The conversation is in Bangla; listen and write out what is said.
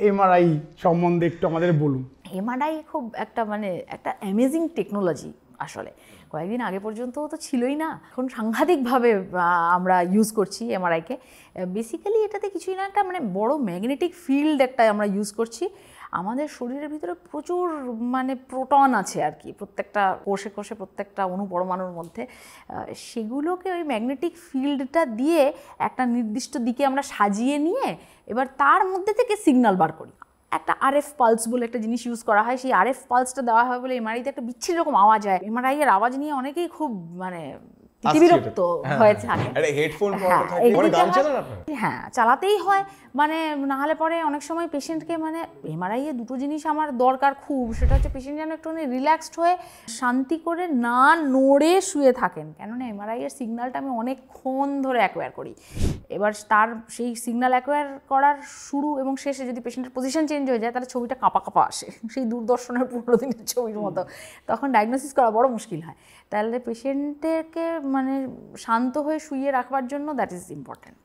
এমআরআই সম্বন্ধে একটু আমাদের বলুন। এমআরআই খুব একটা একটা অ্যামেজিং টেকনোলজি। আসলে কয়েকদিন আগে পর্যন্ত তো ছিলই না, এখন সাংঘাতিকভাবে আমরা ইউজ করছি এমআরআইকে। বেসিক্যালি এটাতে কিছুই না, একটা বড় ম্যাগনেটিক ফিল্ড একটা আমরা ইউজ করছি। আমাদের শরীরের ভিতরে প্রচুর প্রোটন আছে আর কি, প্রত্যেকটা কোষে কোষে, প্রত্যেকটা অণুপরমাণুর মধ্যে। সেগুলোকে ওই ম্যাগনেটিক ফিল্ডটা দিয়ে একটা নির্দিষ্ট দিকে আমরা সাজিয়ে নিয়ে এবার তার মধ্যে থেকে সিগন্যাল বার করি। একটা আরএফ পালস বলে একটা জিনিস ইউজ করা হয়, সেই আরএফ পালসটা দেওয়া হয় বলে এমআরআইতে একটা বিচ্ছিন্ন রকম আওয়াজ হয়। এমআরআই এর আওয়াজ নিয়ে অনেকেই খুব বিরক্ত হয়ে থাকে। হ্যাঁ, চালাতেই হয়, না হলে পরে অনেক সময় পেশেন্টকে এমআরআই এ দুটো জিনিস আমার দরকার খুব, সেটা হচ্ছে পেশেন্ট যেন একটু রিল্যাক্সড হয়ে শান্তি করে না নড়ে শুয়ে থাকেন, কেননা এমআরআই এর সিগন্যালটা আমি অনেকক্ষণ ধরে অ্যাকোয়ার করি। এবার তার সেই সিগন্যাল অ্যাকোয়ার করার শুরু এবং শেষে যদি পেশেন্টের পজিশন চেঞ্জ হয়ে যায় তাহলে ছবিটা কাঁপা কাঁপা আসে, সেই দূরদর্শনের 15 দিনের ছবির মতো। তখন ডায়াগনোসিস করা বড় মুশকিল হয়। তাহলে পেশেন্টকে শান্ত হয়ে শুইয়ে রাখবার জন্য দ্যাট ইজ ইম্পর্ট্যান্ট।